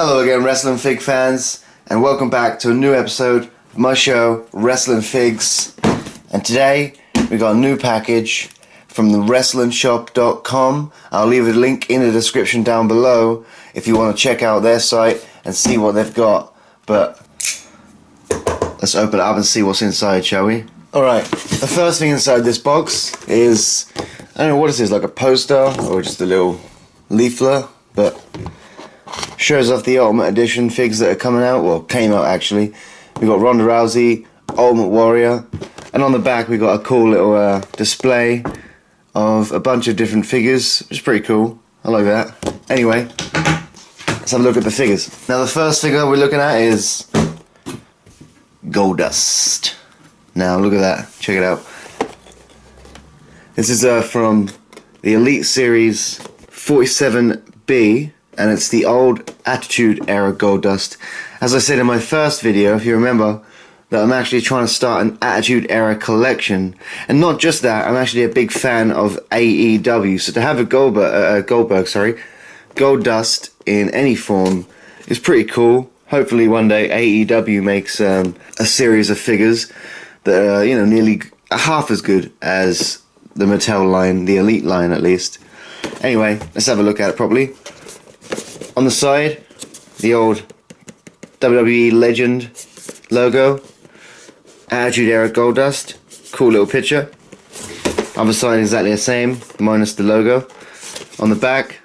Hello again, Wrestling Fig fans, and welcome back to a new episode of my show, Wrestling Figs. And today, we got a new package from the WrestlingShop.com. I'll leave a link in the description down below if you want to check out their site and see what they've got. But let's open it up and see what's inside, shall we? Alright, the first thing inside this box is, I don't know what this is, like a poster or just a little leaflet, but shows off the Ultimate Edition figs that are coming out, well, came out actually. We got Ronda Rousey, Ultimate Warrior, and on the back we got a cool little display of a bunch of different figures, which is pretty cool. I like that. Anyway, let's have a look at the figures. Now the first figure we're looking at is Goldust. Now look at that, check it out. This is from the Elite Series 47B, and it's the old Attitude Era Goldust. As I said in my first video, if you remember, that I'm actually trying to start an Attitude Era collection. And not just that, I'm actually a big fan of AEW, so to have a Goldberg, Goldust in any form is pretty cool. Hopefully one day AEW makes a series of figures that are, you know, nearly half as good as the Mattel line, the Elite line at least. Anyway, let's have a look at it properly. On the side, the old WWE Legend logo, Attitude Era Goldust, cool little picture. Other side exactly the same, minus the logo. On the back,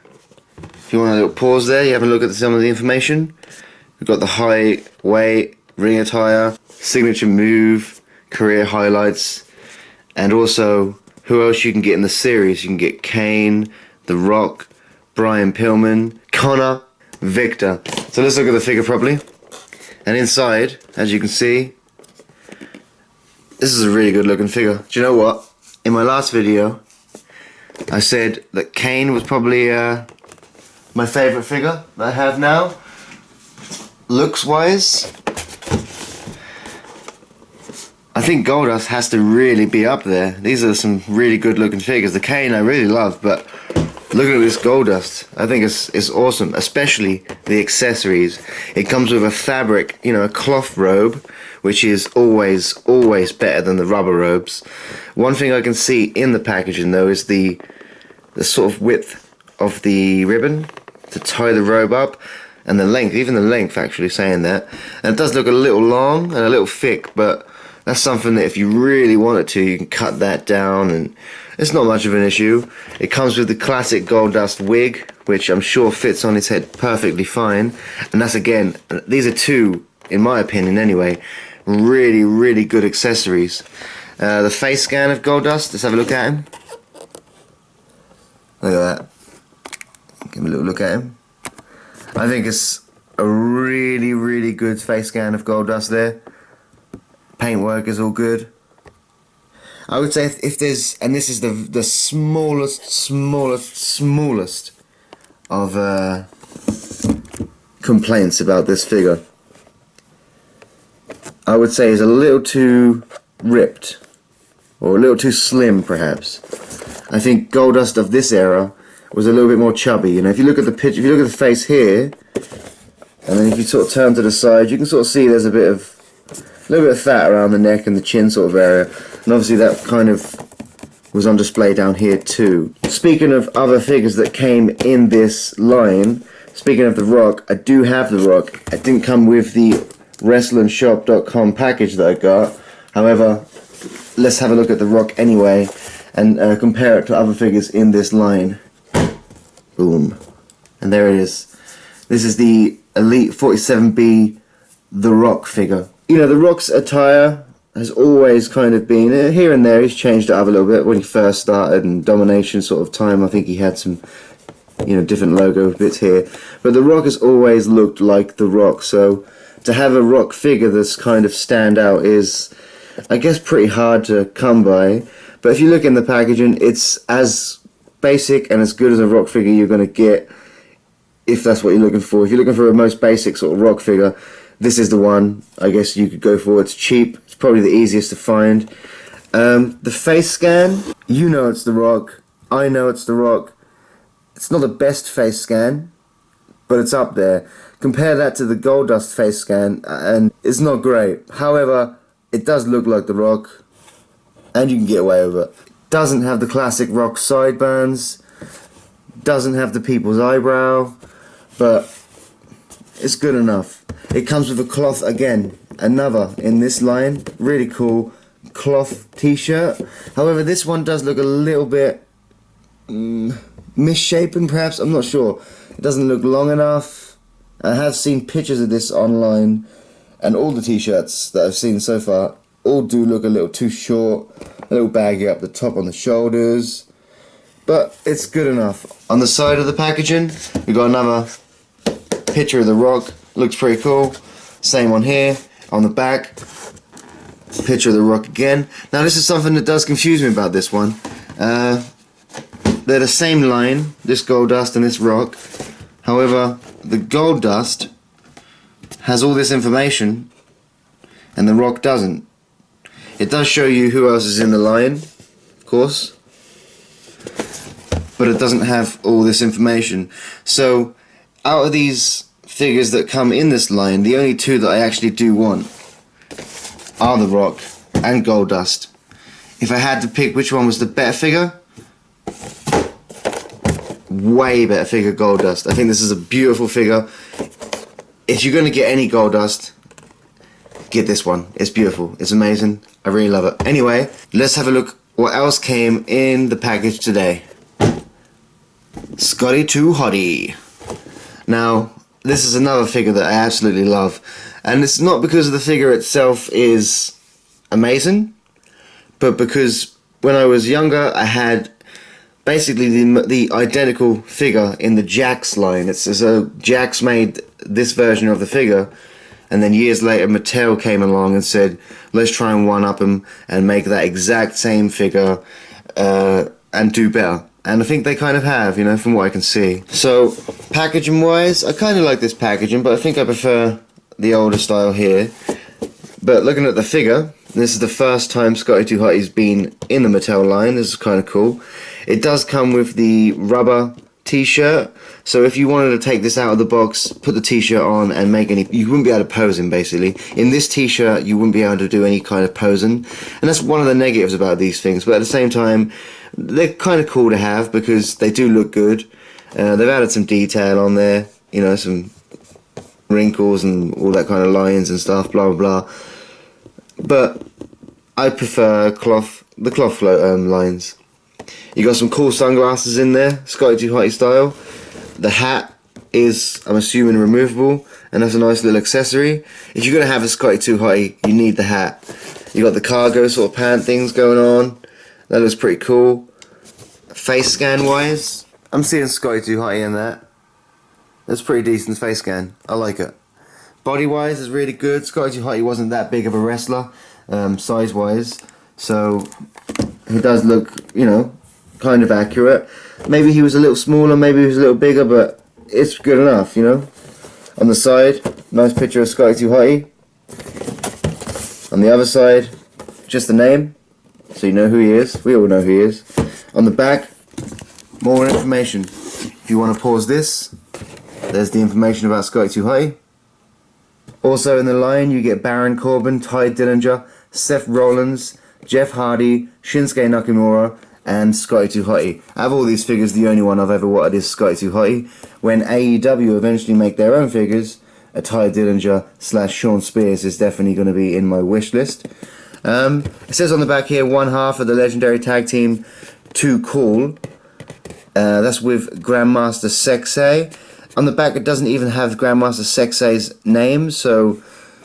if you want a little pause there, you have a look at some of the information. We've got the height, weight, ring attire, signature move, career highlights, and also who else you can get in the series. You can get Kane, The Rock, Brian Pillman, Connor, Victor. So let's look at the figure properly. And inside, as you can see, this is a really good looking figure. Do you know what? In my last video, I said that Kane was probably my favourite figure that I have now. Looks wise, I think Goldust has to really be up there. These are some really good looking figures. The Kane I really love, but look at this Goldust. I think it's awesome, especially the accessories. It comes with a fabric, you know, a cloth robe, which is always better than the rubber robes. One thing I can see in the packaging though is the sort of width of the ribbon to tie the robe up, and the length, even the length actually saying that. And it does look a little long and a little thick, but that's something that if you really wanted to, you can cut that down and it's not much of an issue. It comes with the classic Goldust wig, which I'm sure fits on his head perfectly fine. And that's, again, these are two, in my opinion anyway, really good accessories. The face scan of Goldust, let's have a look at him. Look at that. Give me a little look at him. I think it's a really good face scan of Goldust there. Paintwork is all good. I would say if there's, and this is the smallest of complaints about this figure, I would say is a little too ripped, or a little too slim perhaps. I think Goldust of this era was a little bit more chubby. You know, if you look at the picture, if you look at the face here, and then if you sort of turn to the side, you can sort of see there's a little bit of fat around the neck and the chin sort of area, and obviously that kind of was on display down here too. Speaking of other figures that came in this line, speaking of The Rock, I do have The Rock. It didn't come with the WrestlingShop.com package that I got. However, let's have a look at The Rock anyway and compare it to other figures in this line. Boom. And there it is. This is the Elite 47B The Rock figure. You know, The Rock's attire has always kind of been, here and there, he's changed it up a little bit. When he first started and Domination sort of time, I think he had some, you know, different logo bits here. But The Rock has always looked like The Rock, so to have a Rock figure that's kind of stand out is, I guess, pretty hard to come by. But if you look in the packaging, it's as basic and as good as a Rock figure you're going to get, if that's what you're looking for. If you're looking for a most basic sort of Rock figure, this is the one I guess you could go for. It's cheap, it's probably the easiest to find. The face scan, you know it's The Rock, I know it's The Rock. It's not the best face scan, but it's up there. compare that to the Goldust face scan, and it's not great. However, it does look like The Rock, and you can get away with it. Doesn't have the classic Rock sideburns, doesn't have the people's eyebrow, but it's good enough. It comes with a cloth again, another in this line, really cool cloth t-shirt. However, this one does look a little bit misshapen perhaps, I'm not sure. It doesn't look long enough. I have seen pictures of this online, and all the t-shirts that I've seen so far all do look a little too short, a little baggy up the top on the shoulders, but it's good enough. On the side of the packaging, we got another picture of The Rock, looks pretty cool. Same on here. On the back, picture of The Rock again. Now this is something that does confuse me about this one. They're the same line, this Goldust and this Rock. However, the Goldust has all this information and The Rock doesn't. It does show you who else is in the line, of course, but it doesn't have all this information. So out of these figures that come in this line, the only two that I actually do want are The Rock and Goldust. If I had to pick which one was the better figure, way better figure, Goldust. I think this is a beautiful figure. If you're going to get any Goldust, get this one. It's beautiful. It's amazing. I really love it. Anyway, let's have a look what else came in the package today. Scotty 2 Hotty. Now, this is another figure that I absolutely love, and it's not because the figure itself is amazing, but because when I was younger I had basically the identical figure in the Jax line. It's as though Jax made this version of the figure, and then years later Mattel came along and said, let's try and one-up him and make that exact same figure and do better. And I think they kind of have, you know, from what I can see. So, packaging wise, I kind of like this packaging, but I think I prefer the older style here. But looking at the figure, this is the first time Scotty 2 Hotty's been in the Mattel line. This is kind of cool. It does come with the rubber t-shirt, so if you wanted to take this out of the box, put the t-shirt on and make any, you wouldn't be able to pose in basically. In this t-shirt you wouldn't be able to do any kind of posing, and that's one of the negatives about these things, but at the same time they're kind of cool to have because they do look good. They've added some detail on there, you know, some wrinkles and all that kind of lines and stuff, blah blah blah, but I prefer the cloth lines. You got some cool sunglasses in there, Scotty 2 Hotty style. The hat is, I'm assuming, removable, and that's a nice little accessory. If you're going to have a Scotty 2 Hotty, you need the hat. You got the cargo sort of pant things going on. That looks pretty cool. Face scan wise, I'm seeing Scotty 2 Hotty in that. That's pretty decent face scan. I like it. Body wise is really good. Scotty 2 Hotty wasn't that big of a wrestler, size wise, so he does look, you know, kind of accurate. Maybe he was a little smaller, maybe he was a little bigger, but it's good enough, you know. On the side, nice picture of Scotty 2 Hotty. On the other side, just the name, so you know who he is. We all know who he is. On the back, more information. If you want to pause this, there's the information about Scotty 2 Hotty. Also in the line, you get Baron Corbin, Ty Dillinger, Seth Rollins, Jeff Hardy, Shinsuke Nakamura, and Scotty 2 Hotty. Out of all these figures, the only one I've ever wanted is Scotty 2 Hotty. When AEW eventually make their own figures, a Ty Dillinger / Sean Spears is definitely going to be in my wish list. It says on the back here, one half of the legendary tag team Too Cool. That's with Grandmaster Sexay. On the back it doesn't even have Grandmaster Sexay's name, so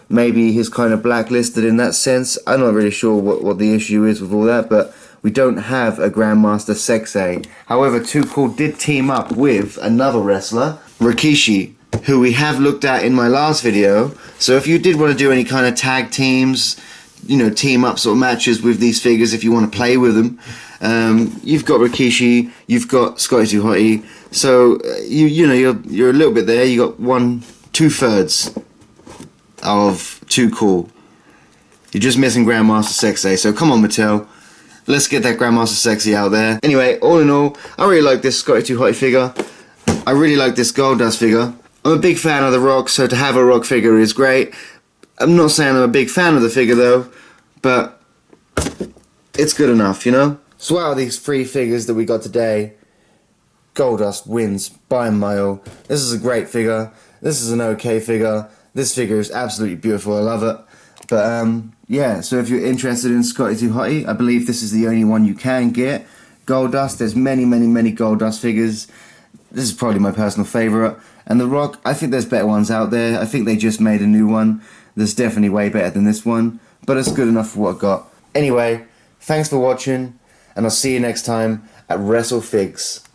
maybe he's kind of blacklisted in that sense. I'm not really sure what the issue is with all that, but we don't have a Grandmaster Sexay. However, Too Cool did team up with another wrestler, Rikishi, who we have looked at in my last video. So if you did want to do any kind of tag teams, you know, team up sort of matches with these figures, if you want to play with them, you've got Rikishi, you've got Scotty 2 Hotty, so you know you're a little bit there. You got 2/3 of Too Cool. You're just missing Grandmaster Sexay. So come on, Mattel, let's get that Grandmaster Sexy out there. Anyway, all in all, I really like this Scotty 2 Hotty figure. I really like this Goldust figure. I'm a big fan of The Rock, so to have a Rock figure is great. I'm not saying I'm a big fan of the figure though, but it's good enough, you know? So out of these 3 figures that we got today, Goldust wins by a mile. This is a great figure. This is an okay figure. This figure is absolutely beautiful. I love it. But yeah, so if you're interested in Scotty 2 Hotty, I believe this is the only one you can get. Goldust, there's many Goldust figures. This is probably my personal favourite. And The Rock, I think there's better ones out there. I think they just made a new one that's definitely way better than this one. But it's good enough for what I got. Anyway, thanks for watching, and I'll see you next time at WrestleFigs.